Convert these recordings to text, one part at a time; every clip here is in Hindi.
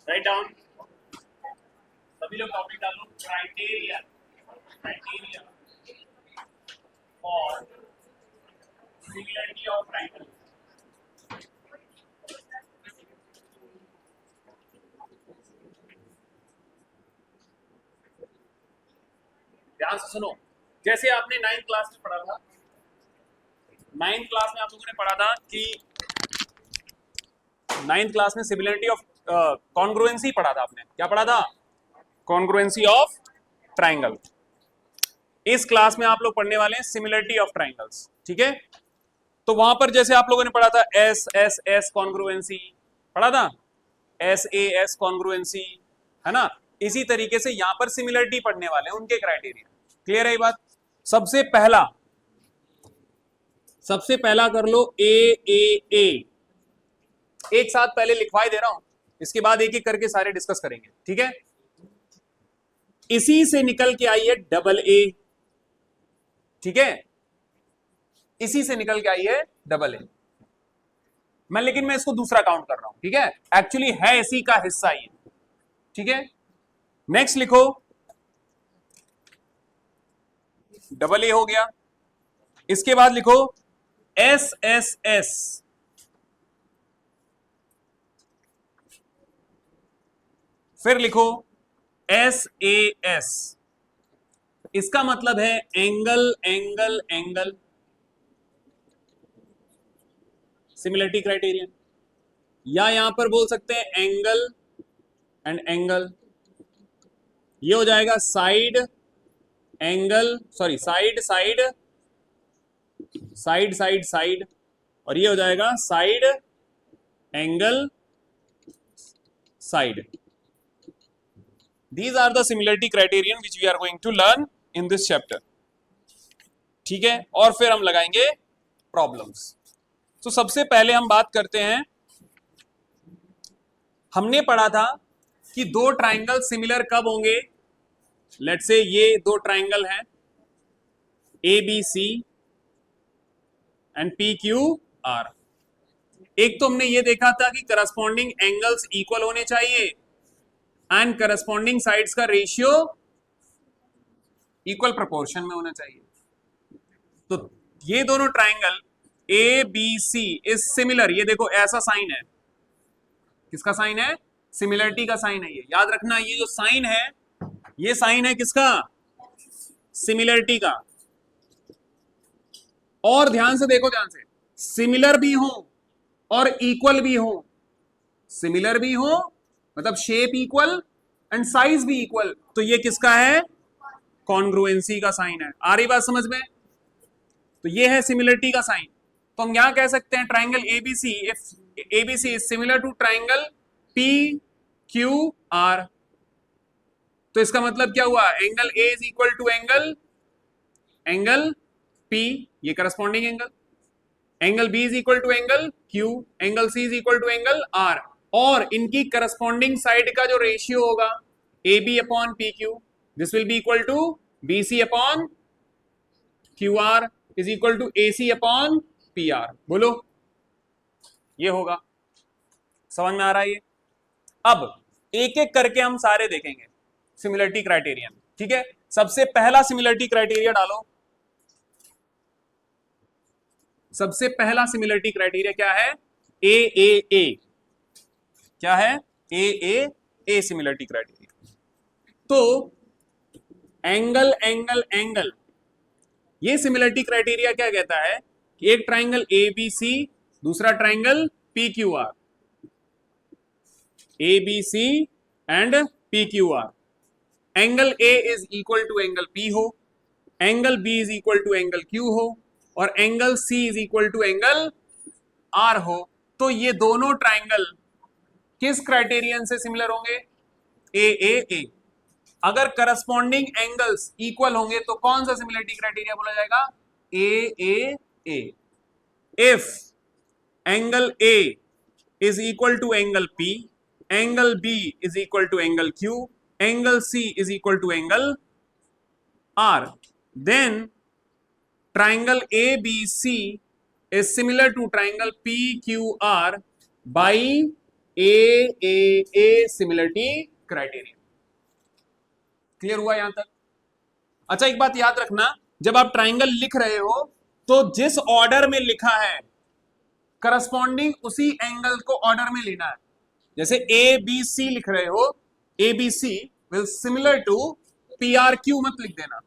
राइट डाउन, सभी लोग टॉपिक डालो। Criteria, criteria for similarity of triangle. ध्यान से सुनो। जैसे आपने 9th क्लास में पढ़ा था, 9th क्लास में आप लोगों ने पढ़ा था कि 9th क्लास में सिमिलरिटी ऑफ कॉन्ग्रुएंसी पढ़ा था। आपने क्या पढ़ा था? Congruency of triangle. इस क्लास में आप लोग पढ़ने वाले हैं सिमिलरिटी ऑफ ट्राइंगल्स। ठीक है, तो वहां पर जैसे आप लोगों ने पढ़ा था एस एस एस कॉन्ग्रुएंसी पढ़ा था, एस ए एस कॉन्ग्रुएंसी, है ना। इसी तरीके से यहां पर सिमिलरिटी पढ़ने वाले हैं, उनके क्राइटेरिया। क्लियर है ये बात? सबसे पहला कर लो ए एक साथ पहले लिखवाई दे रहा हूं, इसके बाद एक एक करके सारे डिस्कस करेंगे। ठीक है, इसी से निकल के आई है डबल ए। ठीक है, इसी से निकल के आई है डबल ए। लेकिन मैं इसको दूसरा काउंट कर रहा हूं। ठीक है, एक्चुअली है इसी का हिस्सा ही। ठीक है, नेक्स्ट लिखो, डबल ए हो गया। इसके बाद लिखो एस एस एस, फिर लिखो एस ए एस। इसका मतलब है angle angle angle, similarity criterion. या यहां पर बोल सकते हैं एंगल एंड एंगल। ये हो जाएगा side angle, sorry side side side side side, और ये हो जाएगा side angle side. These are the similarity criterion which we are going to learn in this chapter. ठीक है, और फिर हम लगाएंगे प्रॉब्लम्स। तो सबसे पहले हम बात करते हैं, हमने पढ़ा था कि दो ट्राइंगल सिमिलर कब होंगे। लेट्स से ये दो ट्राइंगल हैं A B C and P Q R. एक तो हमने ये देखा था कि करस्पॉन्डिंग एंगल्स इक्वल होने चाहिए एंड करस्पॉन्डिंग साइड्स का रेशियो इक्वल प्रोपोर्शन में होना चाहिए। तो ये दोनों triangle A B C is similar. ये देखो ऐसा साइन है, किसका साइन है? सिमिलरिटी का साइन है। ये याद रखना, ये जो साइन है, ये साइन है किसका? सिमिलरिटी का। और ध्यान से देखो, ध्यान से, सिमिलर भी हो और इक्वल भी हो। सिमिलर भी हो मतलब शेप इक्वल एंड साइज भी इक्वल, तो ये किसका है? कॉन्ग्रुएंसी का साइन है। आ रही बात समझ में? तो ये है सिमिलरिटी का साइन। तो हम यहां कह सकते हैं triangle ABC, if ABC is similar to triangle P Q R, तो इसका मतलब क्या हुआ? Angle A is equal to angle P, ये corresponding angle B is equal to angle Q, angle C is equal to angle R, और इनकी करस्पॉन्डिंग साइड का जो रेशियो होगा A B upon P Q, this will B equal to B C upon Q R is equal to A C upon P are. बोलो, ये होगा। समझ में आ रहा है ये? अब एक एक करके हम सारे देखेंगे सिमिलरिटी क्राइटेरियन। ठीक है, सबसे पहला सिमिलरिटी क्राइटेरिया डालो। सबसे पहला सिमिलरिटी क्राइटेरिया क्या है? ए क्या है? ए सिमिलरिटी क्राइटेरिया। तो एंगल एंगल एंगल, ये सिमिलरिटी क्राइटेरिया क्या कहता है कि एक ट्राइंगल ए बी सी, दूसरा triangle P Q R, A B C and P Q R, angle A is equal to angle P हो, angle B is equal to angle Q हो, और angle C is equal to angle R हो। तो ये दोनों ट्राइंगल किस क्राइटेरियन से सिमिलर होंगे? ए। अगर करस्पॉन्डिंग एंगल्स इक्वल होंगे तो कौन सा सिमिलरिटी क्राइटेरिया बोला जाएगा? A. If angle A is equal to angle P, angle B is equal to angle Q, angle C is equal to angle R, then triangle ABC is similar to triangle PQR by A similarity criteria. Clear हुआ यहां तक? अच्छा एक बात याद रखना, जब आप ट्राइंगल लिख रहे हो तो जिस ऑर्डर में लिखा है करस्पॉन्डिंग उसी एंगल को ऑर्डर में लेना है। जैसे ए बी सी लिख रहे हो, A B C will similar to P R Q मत लिख देना,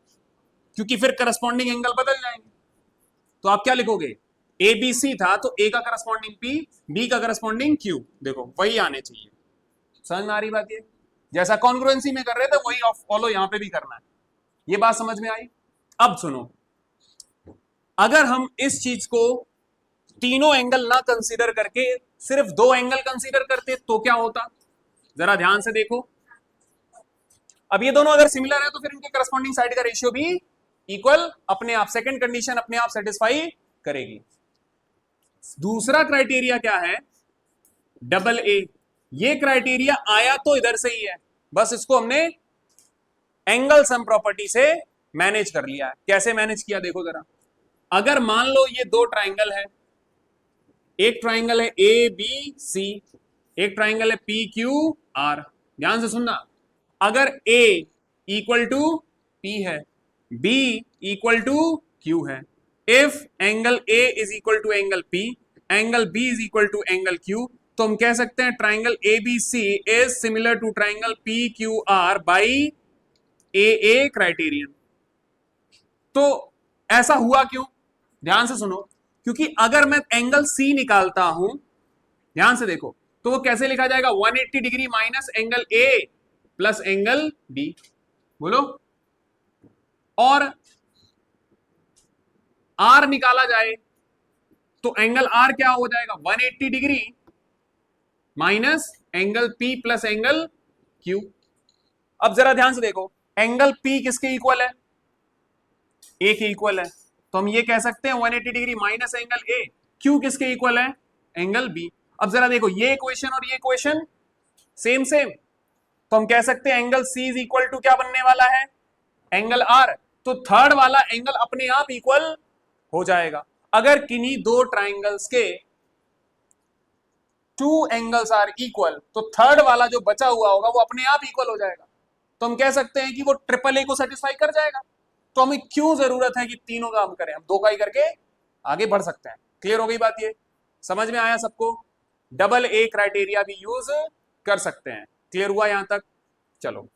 क्योंकि फिर करस्पॉन्डिंग एंगल बदल जाएंगे। तो आप क्या लिखोगे, ए बी सी था तो ए का करस्पॉन्डिंग पी, बी का करस्पॉन्डिंग क्यू, देखो वही आने चाहिए। समझ में आ रही बात? ये जैसा कॉन्ग्रुएंसी में कर रहे थे वही फॉलो यहां पे भी करना है। ये बात समझ में आई? अब सुनो, अगर हम इस चीज को तीनों एंगल ना कंसीडर करके सिर्फ दो एंगल कंसीडर करते तो क्या होता, जरा ध्यान से देखो। अब ये दोनों अगर सिमिलर है तो फिर इनके करस्पॉन्डिंग साइड का रेशियो भी इक्वल अपने आप, सेकंड कंडीशन अपने आप सेटिस्फाई करेगी। दूसरा क्राइटेरिया क्या है, डबल ए। ये क्राइटेरिया आया तो इधर से ही है, बस इसको हमने एंगल सम प्रॉपर्टी से मैनेज कर लिया है। कैसे मैनेज किया देखो जरा। अगर मान लो ये दो ट्राइंगल है, एक ट्राइंगल है ए बी सी, एक ट्राइंगल है पी क्यू आर। ध्यान से सुनना, अगर A इक्वल टू P है, B इक्वल टू Q है, if angle A is equal to angle P, angle B is equal to angle Q, तो हम कह सकते हैं triangle ABC is similar to triangle PQR by AA criterion. तो ऐसा हुआ क्यों, ध्यान से सुनो, क्योंकि अगर मैं एंगल C निकालता हूं, ध्यान से देखो, तो वो कैसे लिखा जाएगा, 180 degree minus angle A plus angle B। बोलो। और R निकाला जाए तो एंगल R क्या हो जाएगा, 180 degree minus angle P plus angle Q। अब जरा ध्यान से देखो, एंगल P किसके इक्वल है, A के इक्वल है, तो हम ये कह सकते हैं 180 degree minus angle A। Q किसके इक्वल है, एंगल B। अब जरा देखो, ये इक्वेशन और ये इक्वेशन सेम सेम, तो हम कह सकते हैं angle C is equal to क्या बनने वाला है, एंगल R। तो थर्ड वाला एंगल अपने आप इक्वल हो जाएगा। अगर किन्हीं दो ट्राइंगल्स के टू एंगल्स आर इक्वल तो थर्ड वाला जो बचा हुआ होगा वो अपने आप इक्वल हो जाएगा। तो हम कह सकते हैं कि वो ट्रिपल ए को सेटिस्फाई कर जाएगा। तो हमें क्यों जरूरत है कि तीनों का हम करें, हम दो का ही करके आगे बढ़ सकते हैं। क्लियर हो गई बात? ये समझ में आया सबको? डबल ए क्राइटेरिया भी यूज कर सकते हैं। क्लियर हुआ यहां तक? चलो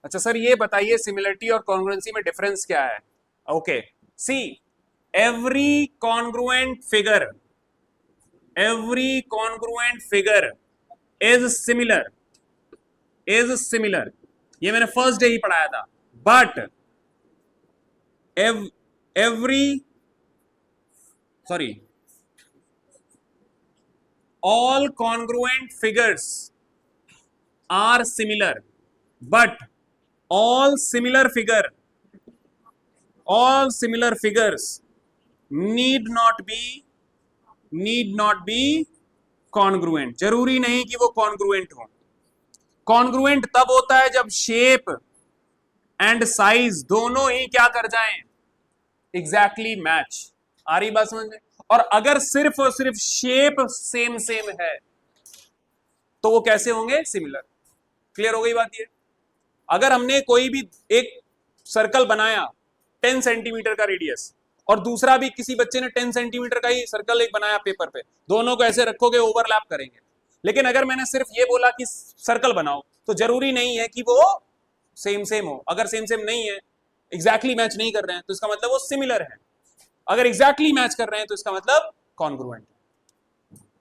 अच्छा सर ये बताइए सिमिलरिटी और कॉन्ग्रुएंसी में डिफरेंस क्या है? Okay, see every congruent figure is similar, ये मैंने फर्स्ट डे ही पढ़ाया था। But all congruent figures are similar, but all similar figures need not be congruent। जरूरी नहीं कि वो congruent हो। congruent तब होता है जब शेप एंड साइज दोनों ही क्या कर जाएं, एग्जैक्टली मैच। आ रही बात समझ में? और अगर सिर्फ और सिर्फ शेप सेम है तो वो कैसे होंगे, सिमिलर। क्लियर हो गई बात? ये अगर हमने कोई भी एक सर्कल बनाया 10 सेंटीमीटर का रेडियस और दूसरा भी किसी बच्चे ने 10 सेंटीमीटर का ही सर्कल एक बनाया पेपर पे, दोनों को ऐसे रखोगे ओवरलैप करेंगे। लेकिन अगर मैंने सिर्फ ये बोला कि सर्कल बनाओ तो जरूरी नहीं है कि वो सेम हो। अगर सेम नहीं है, एग्जैक्टली मैच नहीं कर रहे हैं, तो इसका मतलब वो सिमिलर है। अगर एग्जैक्टली मैच कर रहे हैं तो इसका मतलब कॉन्ग्रुएंट।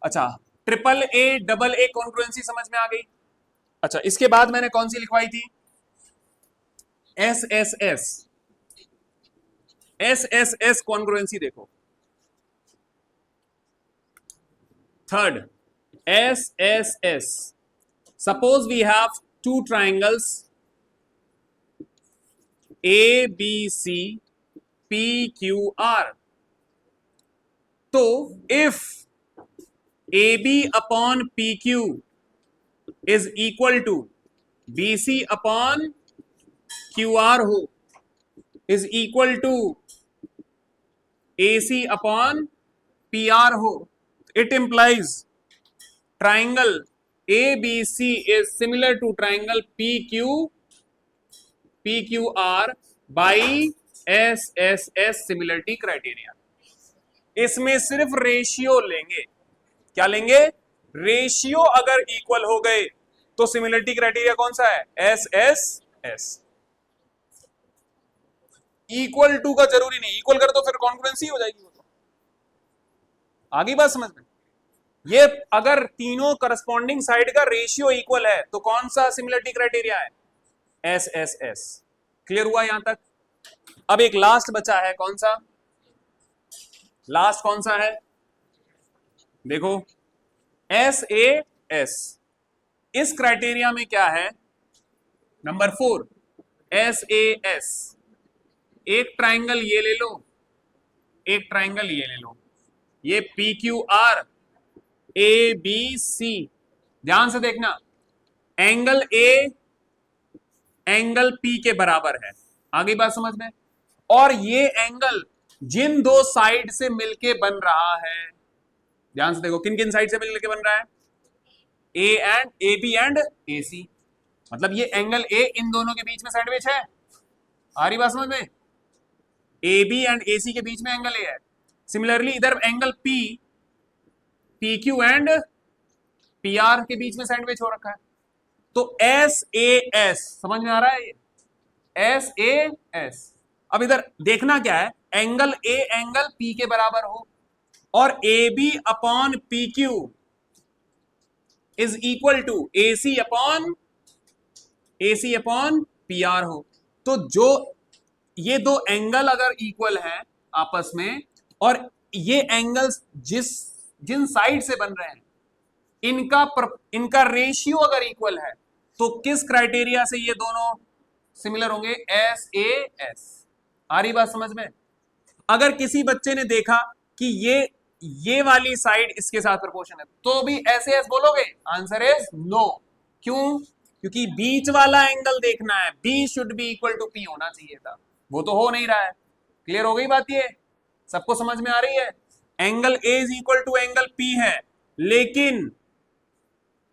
अच्छा, triple A double A congruency समझ में आ गई? अच्छा, इसके बाद मैंने कौन सी लिखवाई थी, एस कॉन्ग्रुएंसी। देखो third S suppose we have two triangles A B C P Q R. तो if A B upon P Q is equal to B C upon Q R हो, is equal to AC upon PR हो, it implies triangle ABC is similar to triangle PQR by SSS similarity criteria. इसमें सिर्फ रेशियो लेंगे, क्या लेंगे? रेशियो अगर इक्वल हो गए तो सिमिलरिटी क्राइटेरिया कौन सा है? SSS। इक्वल टू का जरूरी नहीं, इक्वल कर तो फिर कॉन्ग्रुएंसी हो जाएगी। वो तो आगे बात समझ में। ये अगर तीनों करस्पॉन्डिंग साइड का रेशियो इक्वल है तो कौन सा सिमिलरिटी क्राइटेरिया है? SSS। क्लियर हुआ यहां तक? अब एक लास्ट बचा है, कौन सा? लास्ट कौन सा है? देखो, SAS। इस क्राइटेरिया में क्या है? Number 4 SAS। एक ट्राइंगल ये ले लो, एक ट्राइंगल ये ले लो, ये PQR ABC। ध्यान से देखना, एंगल A एंगल P के बराबर है। आगे बात समझ में? और ये एंगल जिन दो साइड से मिलके बन रहा है, ध्यान से देखो, किन किन साइड से मिलके बन रहा है? AB and AC। मतलब ये एंगल A इन दोनों के बीच में सैंडविच है। आ रही बात समझ में? AB एंड AC के बीच में एंगल A है। सिमिलरली इधर एंगल PQ एंड PR के बीच में सैंडविच हो रखा है। तो SAS समझ में आ रहा है? ये SAS। अब इधर देखना क्या है, एंगल A एंगल P के बराबर हो और AB upon PQ is equal to AC upon PR हो। तो जो ये दो एंगल अगर इक्वल है आपस में, और ये एंगल्स जिन साइड से बन रहे हैं इनका रेशियो अगर इक्वल है तो किस क्राइटेरिया से ये दोनों सिमिलर होंगे? SAS। आ रही बात समझ में? अगर किसी बच्चे ने देखा कि ये वाली साइड इसके साथ प्रोपोर्शन है तो भी SAS बोलोगे? Answer is no. क्यों? क्योंकि बीच वाला एंगल देखना है, B should be equal to P होना चाहिए था, वो तो हो नहीं रहा है। क्लियर हो गई बात? ये सबको समझ में आ रही है? Angle A is equal to angle P है, लेकिन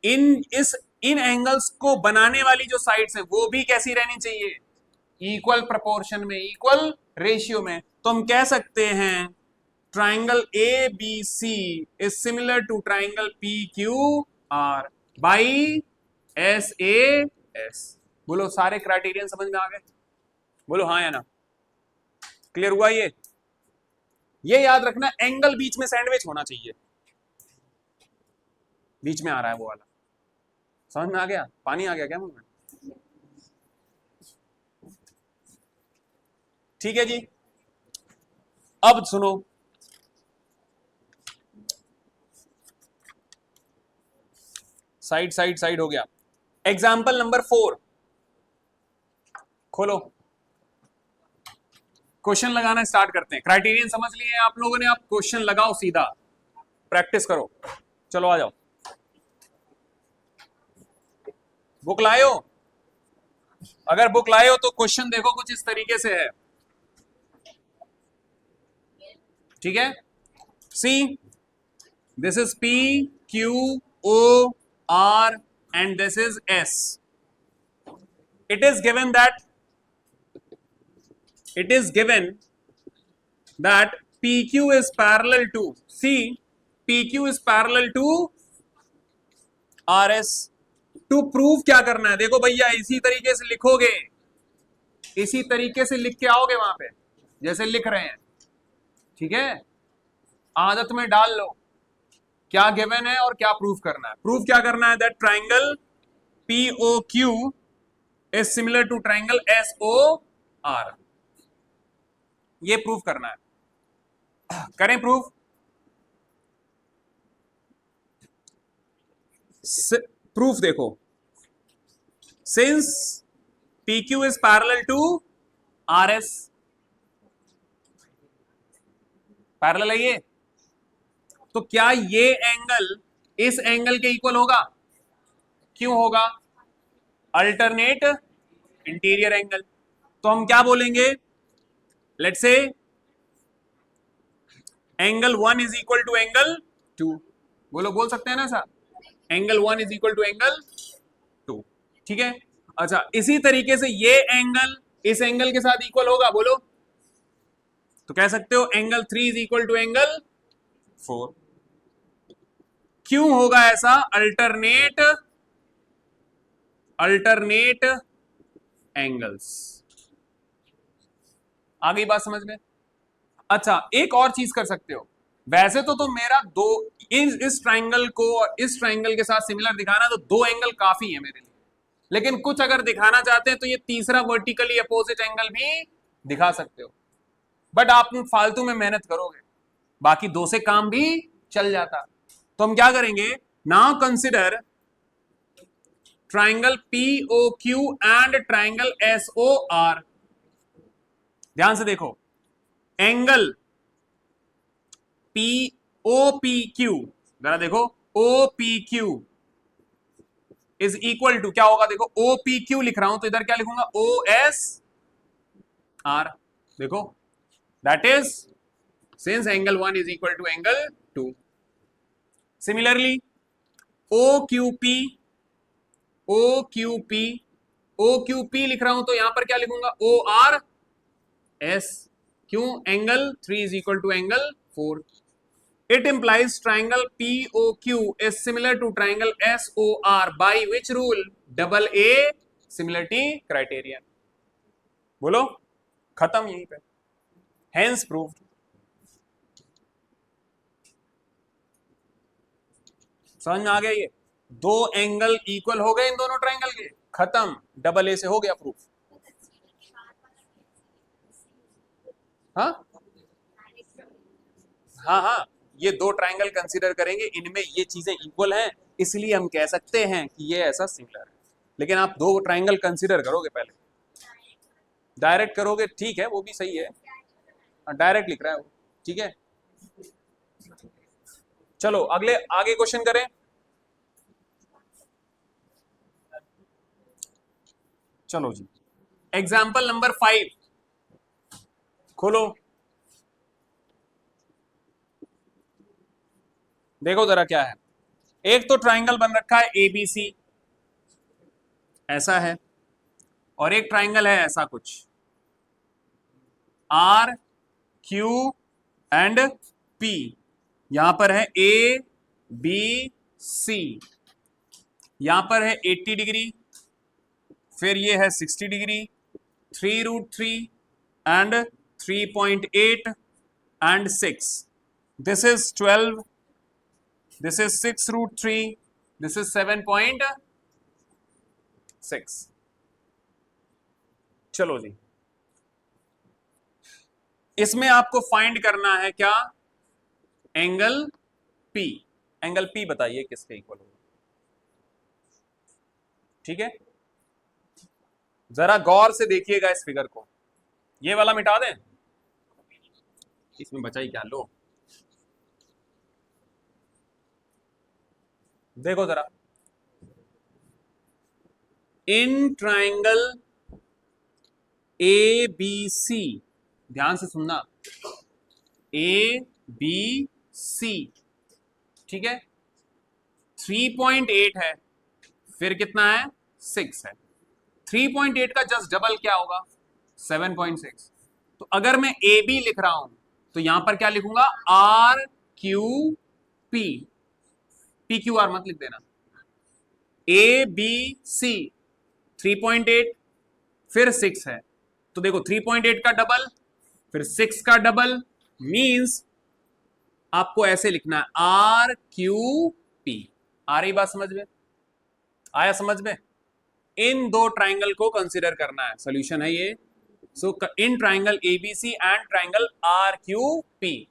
इन एंगल्स को बनाने वाली जो साइड्स हैं वो भी कैसी रहनी चाहिए? इक्वल प्रोपोर्शन में, इक्वल रेशियो में। तो हम कह सकते हैं triangle ABC is similar to triangle PQR by SAS। बोलो, सारे क्राइटेरियन समझ में आ गए? बोलो हाँ या ना। क्लियर हुआ? ये याद रखना, एंगल बीच में सैंडविच होना चाहिए। बीच में आ रहा है वो वाला, समझ में आ गया? पानी आ गया क्या मुंह में? ठीक है जी। अब सुनो, साइड साइड साइड हो गया। एग्जाम्पल नंबर 4 खोलो, क्वेश्चन लगाना स्टार्ट करते हैं। क्राइटेरियन समझ लिए आप लोगों ने, आप क्वेश्चन लगाओ, सीधा प्रैक्टिस करो। चलो आ जाओ। बुक लाए हो? अगर बुक लाए हो तो क्वेश्चन देखो कुछ इस तरीके से है, ठीक है? See, this is PQOR and this is S. It is given that PQ is parallel to, see, PQ is parallel to RS. To prove क्या करना है? देखो भैया, इसी तरीके से लिखोगे, इसी तरीके से लिख के आओगे वहां पे जैसे लिख रहे हैं, ठीक है? आदत में डाल लो क्या गिवन है और क्या प्रूफ करना है। प्रूफ क्या करना है? That triangle POQ is similar to triangle SOR। ये प्रूफ करना है। करें प्रूफ? प्रूफ देखो, since PQ is parallel to RS, parallel है ये, तो क्या ये एंगल इस एंगल के इक्वल होगा? क्यों होगा? Alternate interior angle. तो हम क्या बोलेंगे? Let's say angle 1 is equal to angle 2। वो लोग बोल सकते हैं ना sir, angle 1 is equal to angle 2। ठीक है। अच्छा, इसी तरीके से ये एंगल इस एंगल के साथ इक्वल होगा, बोलो। तो कह सकते हो angle 3 is equal to angle 4। क्यों होगा ऐसा? Alternate angles. आ गई बात समझ में? अच्छा, एक और चीज कर सकते हो। वैसे तो मेरा दो इस ट्राइंगल को और इस ट्राइंगल के साथ सिमिलर दिखाना, तो दो एंगल काफी है मेरे लिए। लेकिन कुछ अगर दिखाना चाहते हैं तो ये तीसरा वर्टिकली अपोजिट एंगल भी दिखा सकते हो, बट आप फालतू में मेहनत करोगे, बाकी दो से काम भी चल जाता। तो हम क्या करेंगे? Now consider triangle POQ and triangle SOR। ध्यान से देखो, एंगल POPQ, जरा देखो, OPQ इज इक्वल टू क्या होगा? देखो, OPQ लिख रहा हूं तो इधर क्या लिखूंगा? OSR। देखो, that is since angle 1 is equal to angle 2। Similarly OQP लिख रहा हूं तो यहां पर क्या लिखूंगा? ORS। क्यों? Angle 3 is equal to angle 4। It implies triangle POQ is similar to triangle SOR by which rule? Double A similarity criterion। बोलो, खत्म यहीं पे। Hence proved। समझ में आ गया? ये दो एंगल इक्वल हो गए इन दोनों ट्राइंगल के, खत्म, डबल ए से हो गया प्रूफ। हाँ हाँ हाँ, ये दो ट्राइंगल कंसीडर करेंगे, इनमें ये चीजें इक्वल हैं, इसलिए हम कह सकते हैं कि ये ऐसा सिमिलर है। लेकिन आप दो ट्राइंगल कंसीडर करोगे, पहले डायरेक्ट करोगे, ठीक है, वो भी सही है, डायरेक्ट लिख रहा है वो, ठीक है। चलो अगले आगे क्वेश्चन करें। चलो जी, एग्जाम्पल नंबर 5 खोलो, देखो जरा क्या है। एक तो ट्राइंगल बन रखा है ABC, ऐसा है, और एक ट्राइंगल है ऐसा कुछ, RQ एंड P। यहां पर है ABC, यहां पर है 80 डिग्री, फिर ये है 60 degree, 3√3 and 3.8 and 6। This is 12, this is 6√3, this is 7.6। चलो जी, इसमें आपको फाइंड करना है क्या? Angle P। एंगल P बताइए किसके इक्वल होगा? ठीक है, जरा गौर से देखिएगा इस फिगर को। ये वाला मिटा दें, इसमें बचा ही क्या? लो देखो जरा, इन ट्राइंगल ABC, ध्यान से सुनना, ABC, ठीक है, 3.8 है, फिर कितना है? 6 है। 3.8 का जस्ट डबल क्या होगा? 7.6। तो अगर मैं AB लिख रहा हूं तो यहां पर क्या लिखूंगा? RQP। PQR मत लिख देना। ABC 3.8 फिर 6 है, तो देखो 3.8 का डबल फिर 6 का डबल, मींस आपको ऐसे लिखना है RQP। आ रही बात समझ में? आया समझ में? इन दो ट्राइंगल को कंसीडर करना है, सॉल्यूशन है ये। So in triangle ABC and triangle RQP।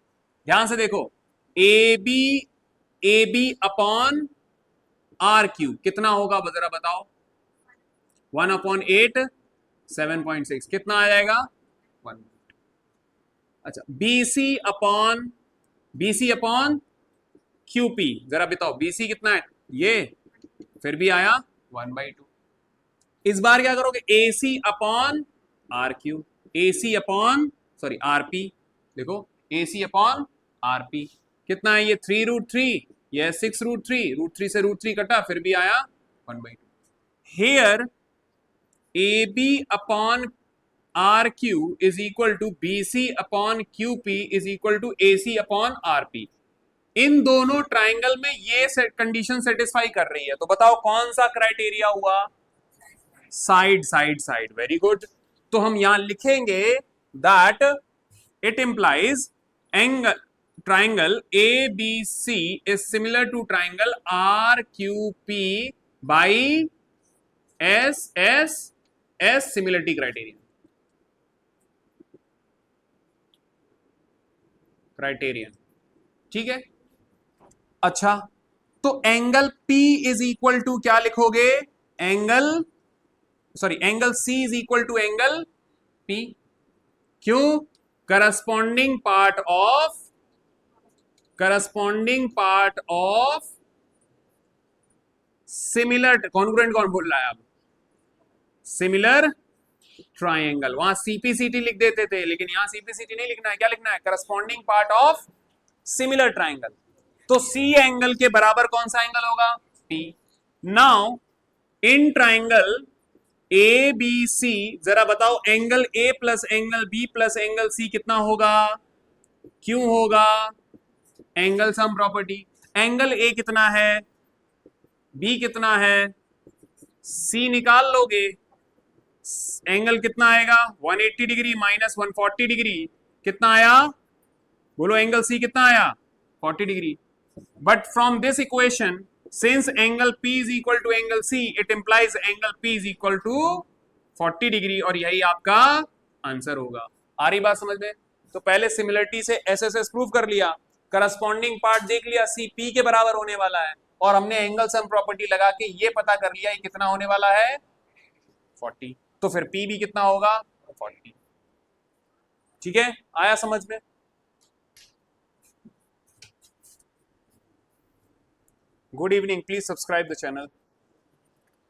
ध्यान से देखो, AB अपॉन RQ कितना होगा जरा बताओ? 1/8 7.6, कितना आ जाएगा? 1। अच्छा, BC अपॉन QP, जरा बताओ BC कितना है? ये, फिर भी आया 1/2। इस बार क्या करोगे? AC upon RQ, AC upon RP, देखो AC अपॉन आरपी। कितना है ये? 3√3, यह 6√3, √3 से √3 कटा, फिर भी आया 1/2। Here A B upon R Q is equal to B C upon Q P is equal to A C upon R P. इन दोनों ट्राइंगल में ये कंडीशन सेटिस्फाई कर रही है, तो बताओ कौन सा क्राइटेरिया हुआ? Side side side, very good. तो हम यहां लिखेंगे that it implies angle triangle ABC is similar to triangle RQP by S similarity criterion। ठीक है। अच्छा, तो angle P is equal to क्या लिखोगे? Angle C is equal to angle P। क्यों? Corresponding part of similar, congruent कौन बोल रहा है अब? Similar triangle. वहां सीपीसीटी लिख देते थे, लेकिन यहां सीपीसीटी नहीं लिखना है, क्या लिखना है? Corresponding part of similar triangle. तो सी एंगल के बराबर कौन सा एंगल होगा? P. Now in triangle A B C, जरा बताओ angle A plus angle B plus angle C कितना होगा? क्यों होगा? Angle sum property. Angle A कितना है, बी कितना है, सी निकाल लोगे, एंगल कितना आएगा? 180 डिग्री माइनस 140 डिग्री, कितना आया? बोलो एंगल सी कितना आया? 40 degree. But from this equation, since angle P is equal to angle C, it implies angle P is equal to 40 degree, और यही आपका आंसर होगा। आ रही बात समझ में? तो पहले सिमिलरिटी से SSS प्रूव कर लिया, करस्पॉन्डिंग पार्ट देख लिया, C P के बराबर होने वाला है, और हमने एंगल सम प्रॉपर्टी लगा के ये पता कर लिया ये कितना होने वाला है? 40। तो फिर P भी कितना होगा? 40। ठीक है, आया समझ में? Good evening, please subscribe the channel.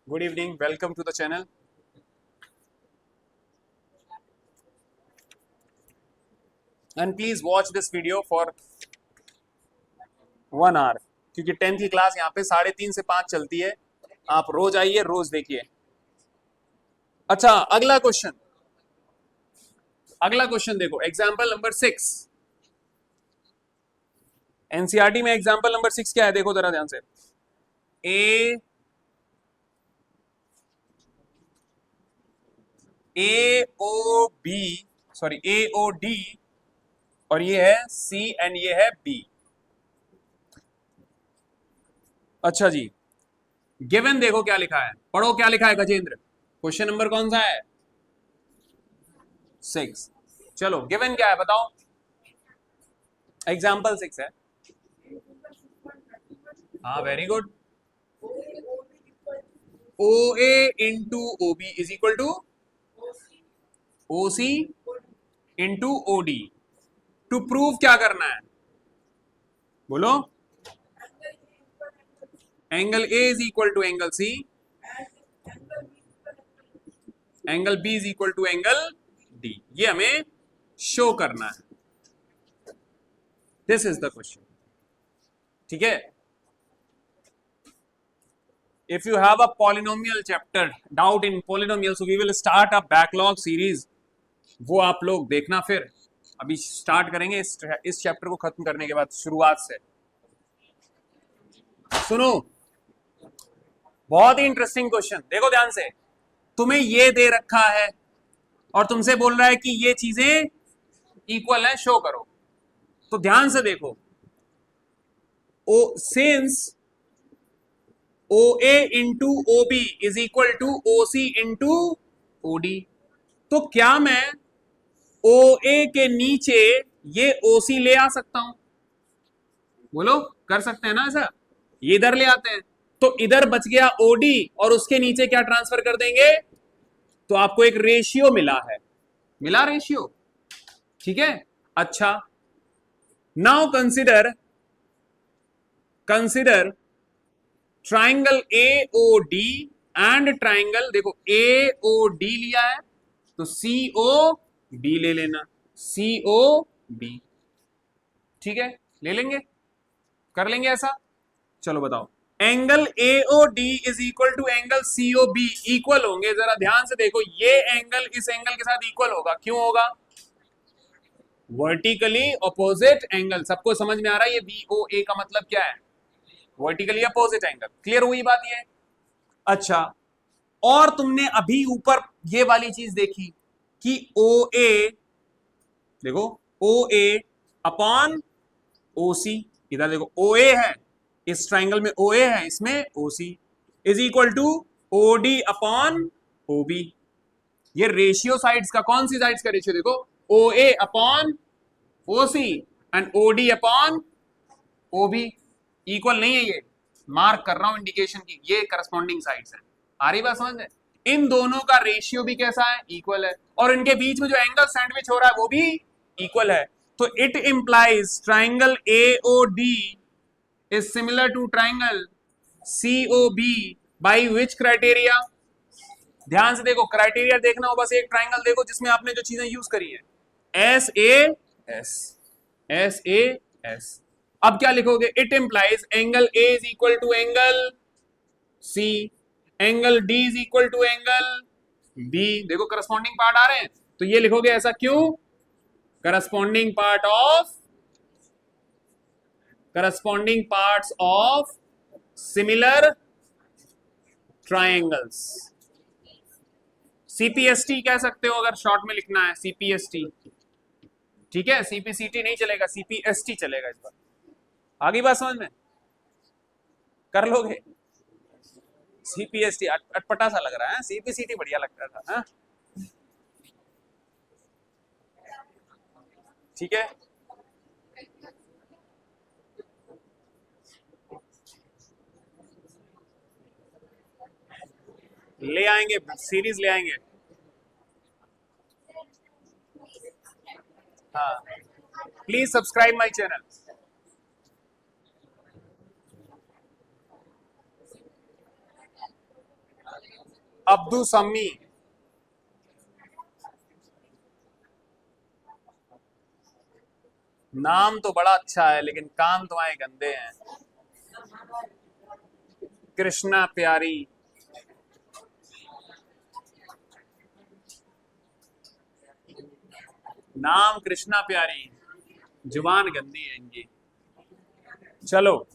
Good evening, welcome to the channel. And please watch this video for 1 hour, क्योंकि 10th की क्लास यहाँ पे 3:30 से 5 चलती है। आप रोज आइए, रोज देखिए। अच्छा, अगला क्वेश्चन देखो, एग्जाम्पल नंबर 6। एनसीईआरटी में एग्जाम्पल नंबर 6 क्या है? देखो जरा ध्यान से। AOD, और ये है C एंड ये है B। अच्छा जी, गिवन देखो क्या लिखा है, पढ़ो क्या लिखा है गजेंद्र। क्वेश्चन नंबर कौन सा है? 6। चलो गिवन क्या है बताओ। एग्जाम्पल 6 है। हाँ, very good. OA into OB is equal to OC into OD। To prove क्या करना है? बोलो। Angle A is equal to angle C, angle B is equal to angle D, ये हमें शो करना है। This is the question. ठीक है। If you have a polynomial chapter, doubt in polynomial, so we will start a backlog series, वो आप लोग देखना। फिर अभी स्टार्ट करेंगे इस चैप्टर को खत्म करने के बाद शुरुआत से। सुनो, बहुत ही इंटरेस्टिंग क्वेश्चन, देखो ध्यान से। तुम्हें ये दे रखा है और तुमसे बोल रहा है कि ये चीजें इक्वल है, शो करो। तो ध्यान से देखो, since OA into OB is equal to OC into OD, तो क्या मैं OA के नीचे ये OC ले आ सकता हूं? बोलो, कर सकते हैं ना ऐसा? ये इधर ले आते हैं, तो इधर बच गया OD, और उसके नीचे क्या ट्रांसफर कर देंगे? तो आपको एक रेशियो मिला है, मिला रेशियो। ठीक है। अच्छा, now consider triangle AOD and triangle, देखो AOD लिया है तो COD ले लेना, COD। ठीक है। ले लेंगे, कर लेंगे ऐसा। चलो बताओ, angle AOD is equal to angle COB equal होंगे, जरा ध्यान से देखो, ये एंगल इस एंगल के साथ इक्वल होगा, क्यों होगा? Vertically opposite angle. सबको समझ में आ रहा है ये VOA का मतलब क्या है? Vertically opposite angle. क्लियर हुई बात ये? अच्छा, और तुमने अभी ऊपर ये वाली चीज देखी कि OA, देखो OA अपॉन OC, इधर देखो OA है, इस ट्राइंगल में OA है, इसमें OC is equal to OD upon OB। ये रेशियो साइड्स का, कौन सी साइड्स का रेशियो? देखो OA upon OC and OD upon OB equal नहीं है, ये मार्क कर रहा हूं इंडिकेशन की, ये करस्पॉन्डिंग साइड्स है। आ रही बात समझ में? इन दोनों का रेशियो भी कैसा है? इक्वल है, और इनके बीच में जो एंगल सैंडविच हो रहा है वो भी इक्वल है। तो it implies triangle AOD is similar to triangle COB by which criteria? ध्यान से देखो, क्राइटेरिया देखना हो, बस एक ट्राइंगल देखो जिसमें आपने जो चीजें यूज करी है, SAS। अब क्या लिखोगे? It implies angle A is equal to angle C, angle D is equal to angle B। देखो करस्पॉन्डिंग पार्ट आ रहे हैं, तो ये लिखोगे ऐसा, क्यों? Corresponding parts of similar triangles. CPST कह सकते हो अगर शॉर्ट में लिखना है, CPST। ठीक है, CPCT नहीं चलेगा, CPST चलेगा इस पर। आगे बात समझ में? कर लोगे? CPST अटपटा सा लग रहा है, CPCT बढ़िया लगता था। हाँ ठीक है, ले आएंगे, सीरीज ले आएंगे। हाँ, please subscribe my channel. Abdu Sammi, नाम तो बड़ा अच्छा है लेकिन काम तुम्हारे गंदे हैं। कृष्णा प्यारी, नाम कृष्णा प्यारी, जुबान गंदी है इनकी। चलो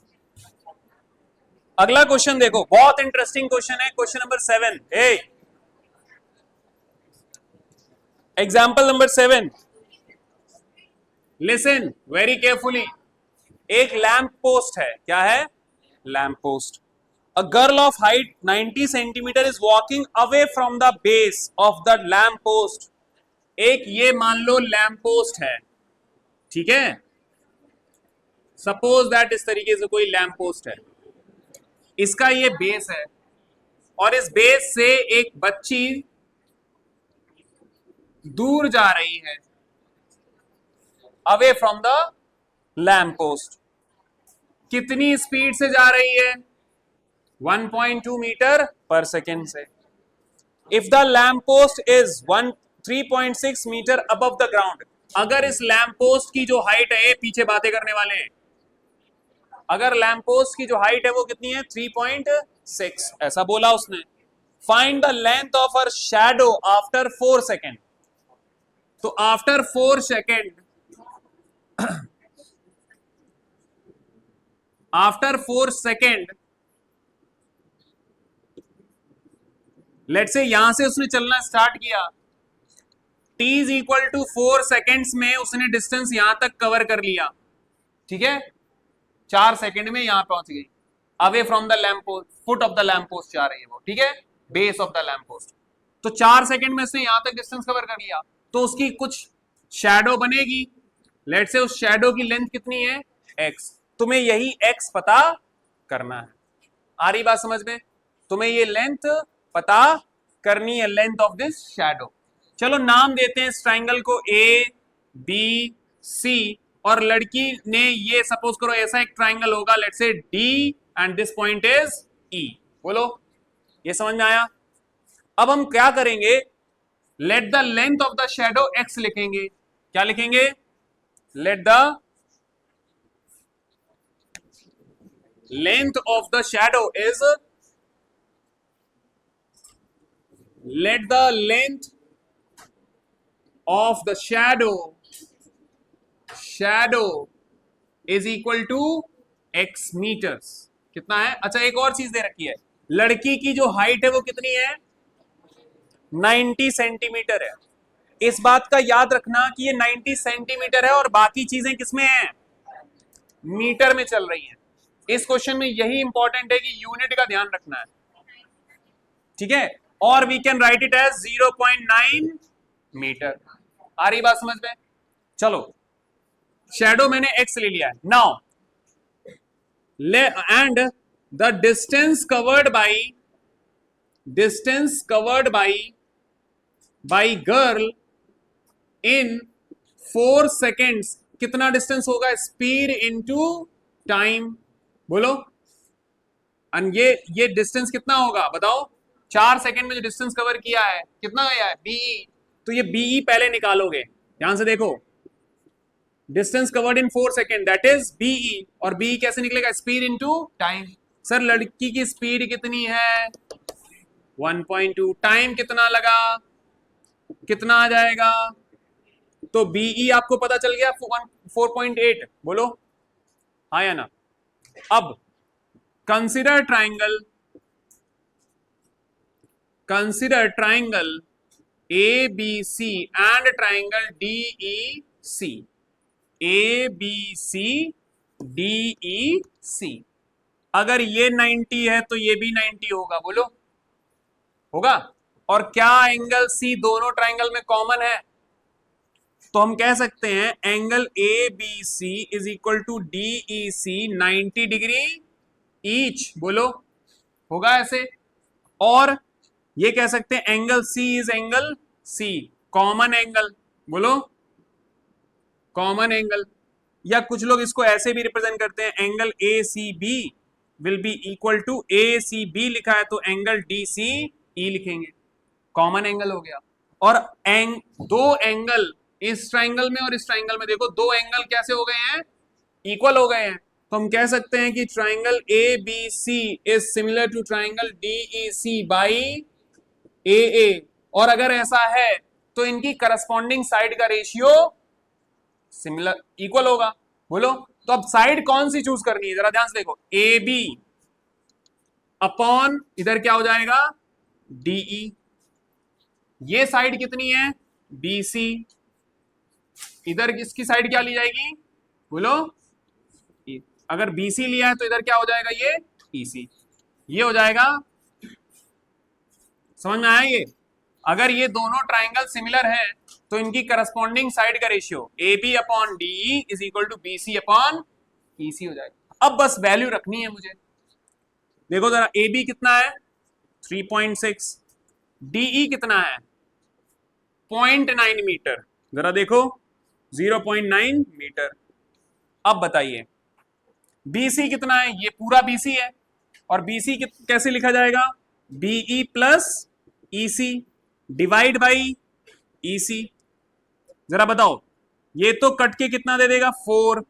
अगला क्वेश्चन देखो, बहुत इंटरेस्टिंग क्वेश्चन है, question number 7। Example number 7, listen very carefully. एक लैंप पोस्ट है, क्या है? Lamp post. A girl of height 90 centimetre is walking away from the base of the lamp post. एक ये मान लो लैंप पोस्ट है, ठीक है, सपोज दैट इस तरीके से कोई लैंप पोस्ट है, इसका ये बेस है, और इस बेस से एक बच्ची दूर जा रही है, away from the lamp post. कितनी स्पीड से जा रही है? 1.2 मीटर पर सेकेंड से। If the lamp post is 3.6 metre above the ground, अगर इस लैंप पोस्ट की जो हाइट है, पीछे बातें करने वाले हैं, अगर लैंप पोस्ट की जो हाइट है वो कितनी है? 3.6, ऐसा बोला उसने। Find the length of her shadow after 4 second. तो after 4 second, after 4 second, let's say यहां से उसने चलना स्टार्ट किया, t is equal to 4 seconds में उसने डिस्टेंस यहां तक कवर कर लिया, ठीक है, 4 सेकेंड में यहां पहुंच गई, away from the lamp post, foot of the lamp post जा रही है वो, ठीक है, base of the lamp post. तो 4 सेकेंड में उसने यहां तक डिस्टेंस कवर कर लिया, तो उसकी कुछ शैडो बनेगी, लेट्स से उस शैडो की लेंथ कितनी है? x। तुम्हें यही x पता करना है। आ रही बात समझ में? तुम्हें ये लेंथ पता करनी है, लेंथ ऑफ दिस शैडो। चलो नाम देते हैं इस ट्राइंगल को ABC, और लड़की ने ये सपोज करो ऐसा एक ट्राइंगल होगा, let's say D and this point is E। बोलो, ये समझ में आया? अब हम क्या करेंगे? Let the length of the shadow x लिखेंगे। क्या लिखेंगे? Let the Length of the shadow is, let the length of the shadow is equal to x meters. कितना है? अच्छा एक और चीज दे रखी है, लड़की की जो हाइट है वो कितनी है? 90 सेंटीमीटर है। इस बात का याद रखना कि ये 90 सेंटीमीटर है और बाकी चीजें किसमें हैं? मीटर में चल रही हैं। इस क्वेश्चन में यही इंपॉर्टेंट है कि यूनिट का ध्यान रखना है, ठीक है? और we can write it as 0.9 metre. आ रही बात समझ में? चलो, शैडो मैंने x ले लिया है now, and the distance covered by girl in 4 seconds, कितना डिस्टेंस होगा? स्पीड इनटू टाइम, बोलो। एंड ये डिस्टेंस कितना होगा बताओ? 4 सेकेंड में जो डिस्टेंस कवर किया है कितना गया है? बीई। तो ये बीई पहले निकालोगे, ध्यान से देखो, distance covered in 4 second that is B E, और बीई कैसे निकलेगा? Speed into time. सर लड़की की स्पीड कितनी है? 1.2। टाइम कितना लगा? कितना आ जाएगा? तो बीई आपको पता चल गया 4.8, बोलो हाँ या ना? अब consider triangle ABC and triangle DEC, ABC DEC। अगर ये 90 है तो ये भी 90 होगा, बोलो होगा? और क्या एंगल C दोनों ट्राइंगल में कॉमन है? तो हम कह सकते हैं angle ABC is equal to DEC 90 degree each, बोलो होगा ऐसे? और ये कह सकते हैं angle C is angle C, common angle, बोलो कॉमन एंगल। या कुछ लोग इसको ऐसे भी रिप्रेजेंट करते हैं, angle ACB will B equal to, ACB लिखा है तो एंगल DCE लिखेंगे, कॉमन एंगल हो गया। और दो एंगल इस ट्राइंगल में और इस ट्राइंगल में, देखो दो एंगल कैसे हो गए हैं? इक्वल हो गए हैं। तो हम कह सकते हैं कि triangle ABC is similar to triangle DEC by AA। और अगर ऐसा है तो इनकी करस्पॉन्डिंग साइड का रेशियो सिमिलर इक्वल होगा, बोलो। तो अब साइड कौन सी चूज करनी है जरा ध्यान से देखो, AB अपॉन इधर क्या हो जाएगा? DE। ये साइड कितनी है? BC। इधर इसकी साइड क्या ली जाएगी, बोलो? अगर BC लिया है तो इधर क्या हो जाएगा? ये EC। ये हो जाएगा, समझ में आया ये? अगर ये दोनों ट्राइंगल सिमिलर है तो इनकी करस्पॉन्डिंग साइड का ratio AB upon DE is equal to BC upon EC हो जाएगा। अब बस वैल्यू रखनी है मुझे, देखो जरा, AB कितना है? 3.6। DE कितना है? 0.9 मीटर, जरा देखो 0.9 मीटर। अब बताइए BC कितना है? ये पूरा BC है, और BC कैसे लिखा जाएगा? BE plus EC divide by EC। जरा बताओ, ये तो कट के कितना दे देगा? 4।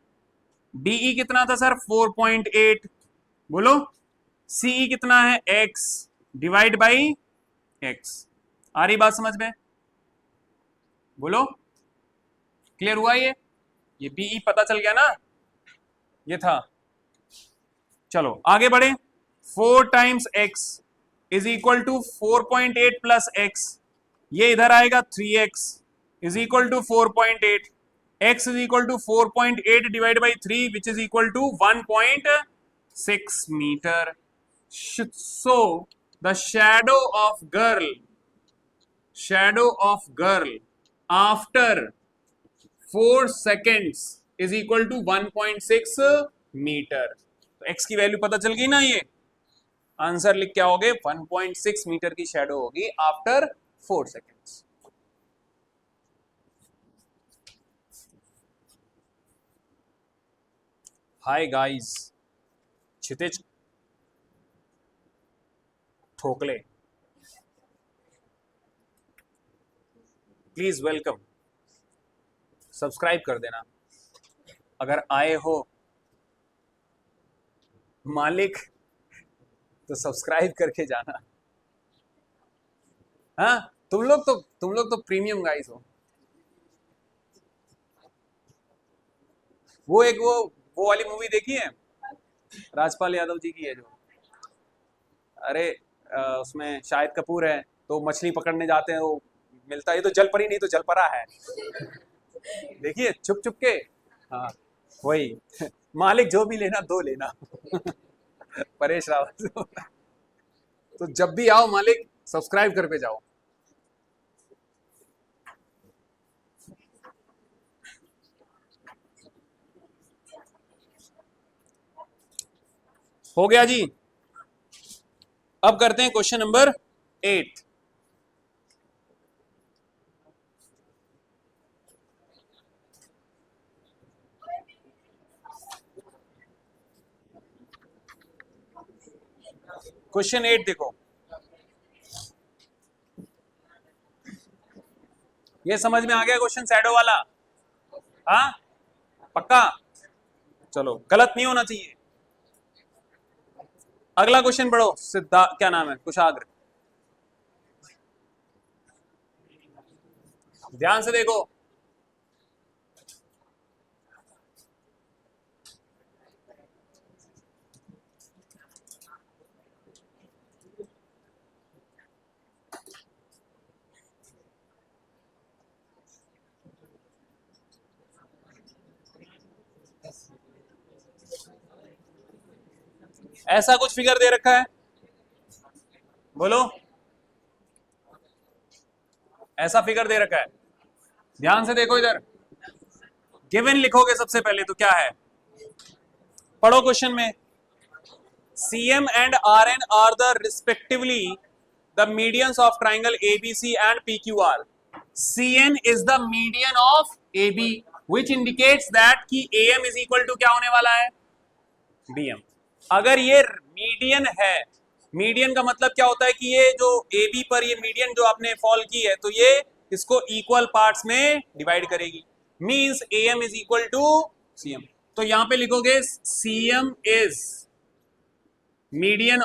DE कितना था सर? 4.8, बोलो। CE कितना है? X divide by X। आ रही बात समझ में? बोलो क्लियर हुआ? ये BE पता चल गया ना? ये था। चलो आगे बढ़े। 4 times x is equal to 4.8 plus x, ये इधर आएगा 3x is equal to 4.8, x is equal to 4.8 divide by 3 which is equal to 1.6 metre. So the shadow of girl after 4 seconds is equal to 1.6 metre. तो x की वैल्यू पता चल गई ना? ये आंसर लिख क्या होगे? 1.6 मीटर की शैडो होगी आफ्टर 4 सेकेंड्स। हाय गाइस, क्षितिज ठोकले, प्लीज वेलकम, सब्सक्राइब कर देना अगर आए हो मालिक तो सब्सक्राइब करके जाना। हाँ, तुम लोग तो प्रीमियम गाइस हो। वो वाली मूवी देखी है, राजपाल यादव जी की है जो, अरे उसमें शाहिद कपूर है, तो मछली पकड़ने जाते हैं, वो मिलता है, ये तो जल परी नहीं तो जलपरा है, देखिए छुप छुप के। हाँ वही मालिक जो भी लेना दो लेना परेश रावल तो जब भी आओ मालिक सब्सक्राइब कर पे जाओ। हो गया जी। अब करते हैं क्वेश्चन नंबर 8। क्वेश्चन 8 देखो, ये समझ में आ गया क्वेश्चन शैडो वाला? हाँ पक्का, चलो गलत नहीं होना चाहिए। अगला क्वेश्चन पढ़ो, सिद्धार्थ क्या नाम है, कुशाग्र, ध्यान से देखो। ऐसा कुछ फिगर दे रखा है, बोलो, ऐसा फिगर दे रखा है, ध्यान से देखो इधर। गिवन लिखोगे सबसे पहले तो क्या है, पढ़ो क्वेश्चन में, CM and RN are the respectively the medians of triangle ABC and PQR. CN is the median of AB which indicates that कि AM is equal to क्या होने वाला है, BM। अगर ये मीडियन है, मीडियन का मतलब क्या होता है कि ये जो AB पर ये मीडियन जो आपने फॉल की है, तो ये इसको इक्वल पार्ट्स में डिवाइड करेगी, means AM is equal to CM। तो यहां पे लिखोगे CM is median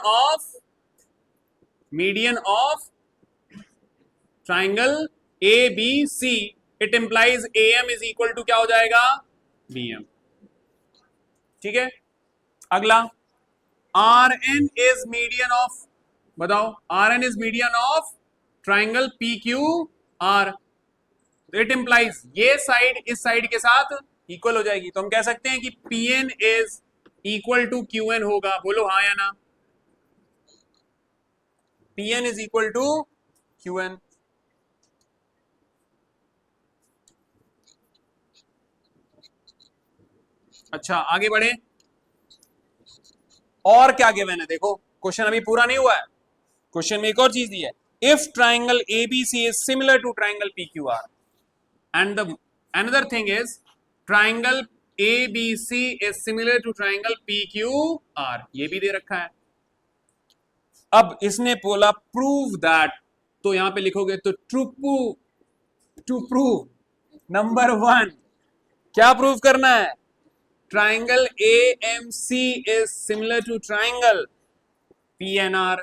of triangle ABC, it implies AM is equal to क्या हो जाएगा, BM। ठीक है, अगला RN is median of, बताओ, RN is median of triangle PQR, it implies ये साइड इस साइड के साथ इक्वल हो जाएगी, तो हम कह सकते हैं कि PN is equal to QN होगा, बोलो हाँ या ना, PN is equal to QN। अच्छा आगे बढ़े, और क्या गिवन है देखो, क्वेश्चन अभी पूरा नहीं हुआ है, क्वेश्चन में एक और चीज दी है, if triangle ABC is similar to triangle PQR and the another thing is triangle ABC is similar to triangle PQR, ये भी दे रखा है। अब इसने बोला प्रूव दैट, तो यहां पे लिखोगे तो टू प्रूव नंबर 1 क्या प्रूव करना है, triangle AMC is similar to triangle PNR।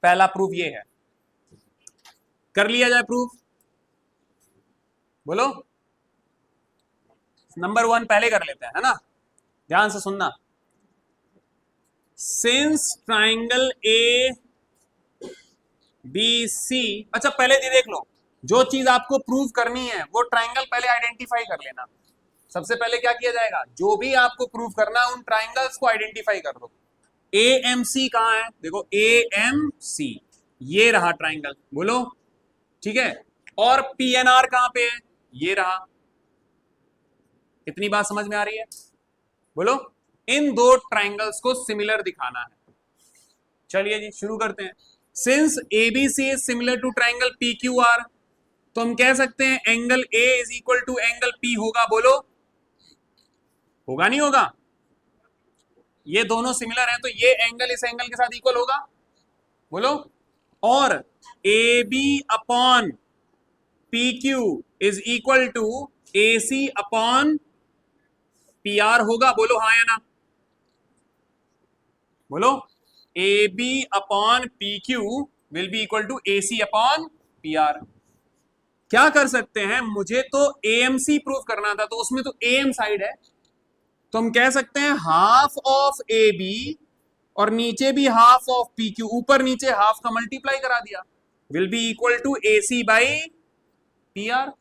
पहला प्रूफ ये है, कर लिया जाए प्रूफ, बोलो, नंबर 1 पहले कर लेते हैं, है ना, ध्यान से सुनना। सिंस ट्राइंगल ABC, अच्छा पहले ये देख लो, जो चीज आपको प्रूव करनी है वो ट्राइंगल पहले आइडेंटिफाई कर लेना। सबसे पहले क्या किया जाएगा, जो भी आपको प्रूव करना है उन ट्राइंगल्स को आइडेंटिफाई कर दो। AMC कहां है, देखो AMC ये रहा ट्राइंगल, बोलो, ठीक है, और PNR कहां पे है, ये रहा। इतनी बात समझ में आ रही है, बोलो, इन दो ट्राइंगल्स को सिमिलर दिखाना है। चलिए जी शुरू करते हैं। Since ABC is similar to triangle PQR, तो हम कह सकते हैं angle A is equal to angle P होगा, बोलो, होगा नहीं होगा, ये दोनों सिमिलर हैं तो ये एंगल इस एंगल के साथ इक्वल होगा, बोलो, और AB upon PQ is equal to AC upon PR होगा, बोलो हाँ या ना, बोलो, A B upon P Q will B equal to A C upon P R. क्या कर सकते हैं, मुझे तो एएमसी प्रूव करना था, तो उसमें तो एएम साइड है, तो हम कह सकते हैं हाफ ऑफ ए बी और नीचे भी हाफ ऑफ पी क्यू, ऊपर नीचे हाफ का मल्टीप्लाई करा दिया, will B equal to A C by P R.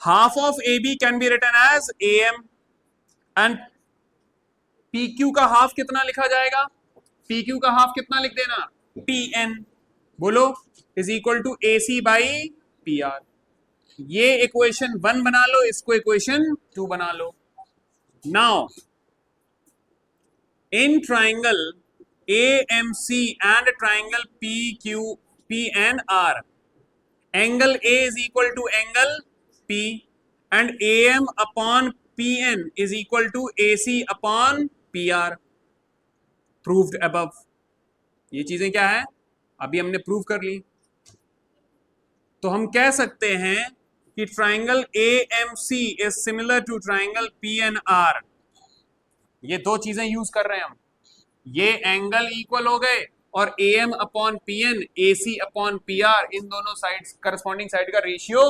Half of A B can be written as A M and P Q का हाफ कितना लिखा जाएगा, पी क्यू का हाफ कितना लिख देना, टी एन। बोलो, is equal to A C by P R. ये इक्वेशन 1 बना लो, इसको इक्वेशन 2 बना लो। Now in triangle AMC and triangle PNR, angle A is equal to angle P and AM upon PN is equal to AC upon PR, proved above। ये चीजें क्या है, अभी हमने प्रूव कर ली। तो हम कह सकते हैं कि triangle AMC is similar to triangle PNR। ये दो चीजें यूज कर रहे हैं हम, ये एंगल इक्वल हो गए और A M upon P N, A C upon P R, इन दोनों साइड्स करस्पॉन्डिंग साइड का रेशियो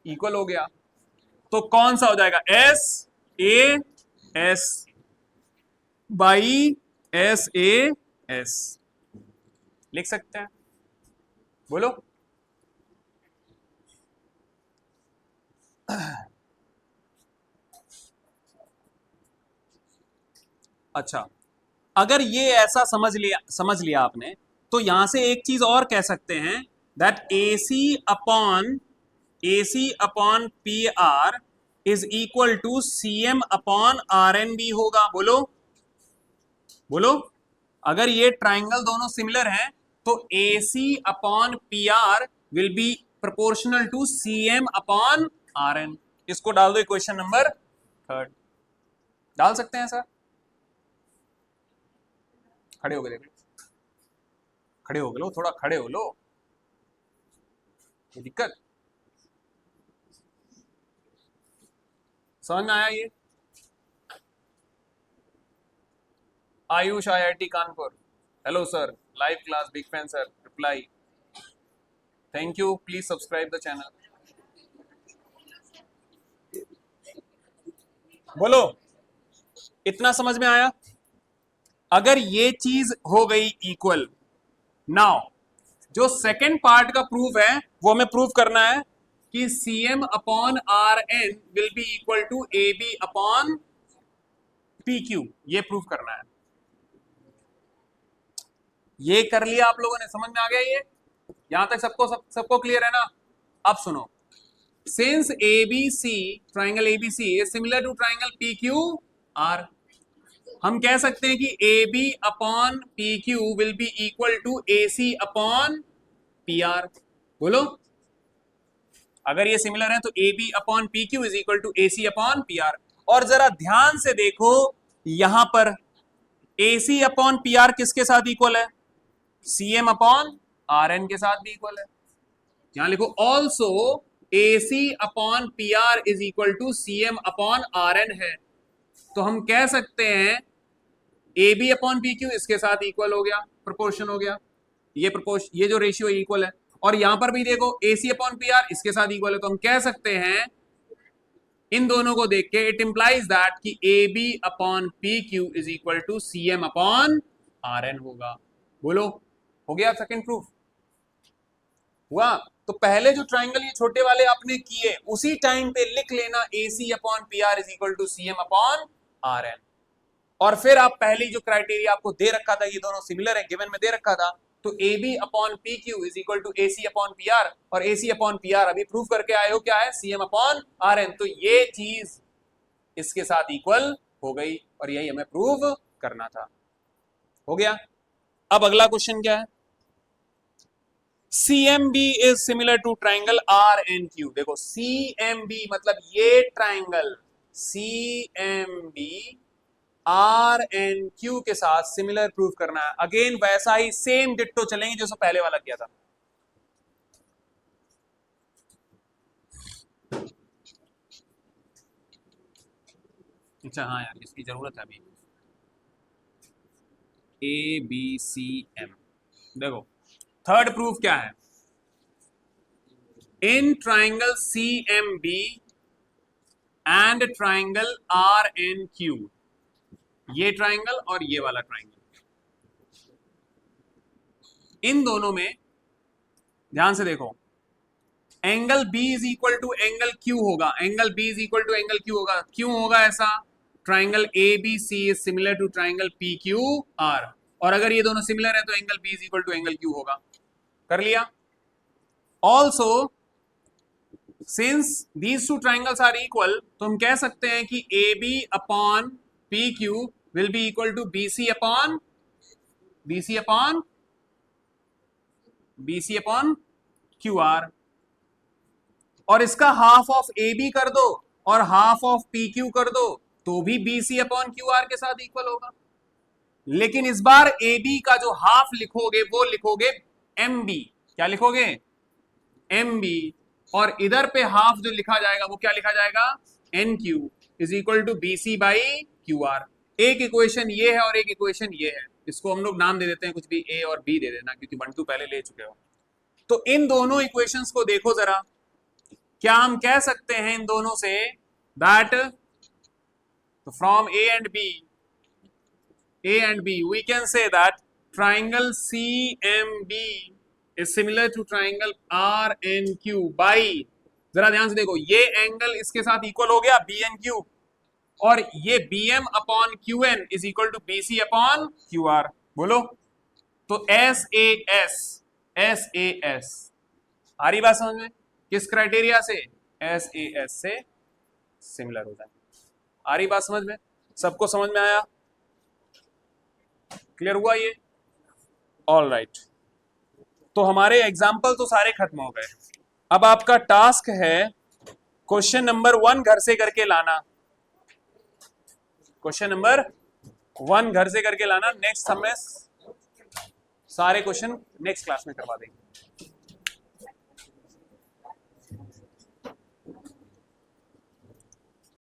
इक्वल हो गया। तो कौन सा हो जाएगा, S A S by S A S लिख सकते हैं। बोलो, अच्छा, अगर ये ऐसा समझ लिया आपने, तो यहां से एक चीज और कह सकते हैं, that AC upon P R is equal to CM upon RN भी होगा। बोलो बोलो, अगर ये ट्राइंगल दोनों सिमिलर हैं तो AC upon P R will be proportional to CM upon RN। इसको डाल दो इक्वेशन नंबर 3। डाल सकते हैं सर? खड़े हो गए, खड़े हो गए लो, थोड़ा खड़े हो लो, ये दिक्कत समझ में आया? ये Ayush IIT Kanpur, hello sir, live class, big fan sir, reply, thank you, please subscribe the channel. बोलो, इतना समझ में आया? अगर ये चीज हो गई इक्वल, नाउ जो सेकेंड पार्ट का प्रूफ है वो हमें प्रूफ करना है कि CM upon RN will B equal to AB upon PQ, ये प्रूफ करना है। ये कर लिया आप लोगों ने, समझ में आ गया? ये यहां तक सबको क्लियर है ना? अब सुनो, since ABC, triangle ABC is similar to triangle PQR, हम कह सकते हैं कि AB upon PQ will be equal to AC upon PR। बोलो, अगर ये सिमिलर है तो AB upon PQ is equal to AC upon PR। और जरा ध्यान से देखो, यहां पर AC अपॉन PR किसके साथ इक्वल है, CM अपॉन RN के साथ भी इक्वल है। यहां लिखो also AC upon PR is equal to CM upon RN है। तो हम कह सकते हैं AB अपॉन PQ इसके साथ इक्वल हो गया, प्रोपोर्शन हो गया, ये जो रेशियो इक्वल है। और यहां पर भी देखो AC अपॉन PR इसके साथ इक्वल है, तो हम कह सकते हैं इन दोनों को देख के इट इंप्लाइज दैट कि AB upon PQ is equal to CM upon RN होगा। बोलो, हो गया सेकंड प्रूफ? हुआ? तो पहले जो ट्राइंगल ये छोटे वाले आपने किए, उसी टाइम पे लिख लेना AC upon PR is equal to CM upon RN। और फिर आप पहली जो क्राइटेरिया आपको दे रखा था, ये दोनों सिमिलर है, गिवन में दे रखा था, तो AB upon PQ is equal to AC upon PR, और AC अपॉन PR अभी प्रूव करके आए हो क्या है, CM अपॉन RN। तो ये चीज इसके साथ इक्वल हो गई और यही हमें प्रूव करना था। हो गया? अब अगला क्वेश्चन क्या है, CMB is similar to triangle RNQ। देखो CMB मतलब ये ट्राइंगल CMB RNQ के साथ सिमिलर प्रूफ करना है। अगेन वैसा ही सेम डिट्टो चलेंगे जैसे पहले वाला किया था। अच्छा हाँ यार, इसकी जरूरत है अभी। ABCM। देखो थर्ड प्रूफ क्या है, in triangle CMB and triangle RNQ, ये ट्राइंगल और ये वाला ट्राइंगल, इन दोनों में ध्यान से देखो, angle B is equal to angle Q होगा, angle B is equal to angle Q होगा। क्यों होगा ऐसा? Triangle ABC is similar to triangle PQR, और अगर ये दोनों सिमिलर है तो angle B is equal to angle Q होगा। कर लिया। Also since these two triangles are equal, तो हम कह सकते हैं कि AB upon PQ will be equal to BC upon QR, और इसका हाफ ऑफ AB कर दो और हाफ ऑफ PQ कर दो तो भी BC अपॉन QR के साथ इक्वल होगा। लेकिन इस बार AB का जो हाफ लिखोगे वो लिखोगे MB, क्या लिखोगे? MB, और इधर पे हाफ जो लिखा जाएगा वो क्या लिखा जाएगा? NQ is equal to BC by QR। एक इक्वेशन ये है और एक इक्वेशन ये है, इसको हम लोग नाम दे देते हैं कुछ भी, A और B दे देना, क्योंकि 1 2 पहले ले चुके हो। तो इन दोनों इक्वेशंस को देखो जरा, क्या हम कह सकते हैं इन दोनों say that from A and B we can say that triangle CMB is similar to triangle RNQ by, जरा ध्यान से देखो, ये एंगल इसके साथ इक्वल हो गया BNQ, और ये BM upon QN is equal to BC upon QR। बोलो तो SAS आ रही बात समझ में? किस क्राइटेरिया से? SAS से सिमिलर हो जाए। आ रही बात समझ में? सबको समझ में आया? क्लियर हुआ ये? All right. तो हमारे एग्जाम्पल तो सारे खत्म हो गए। अब आपका टास्क है क्वेश्चन नंबर 1 घर से करके लाना। क्वेश्चन नंबर 1 घर से करके लाना। नेक्स्ट हमें सारे क्वेश्चन नेक्स्ट क्लास में करवा देंगे।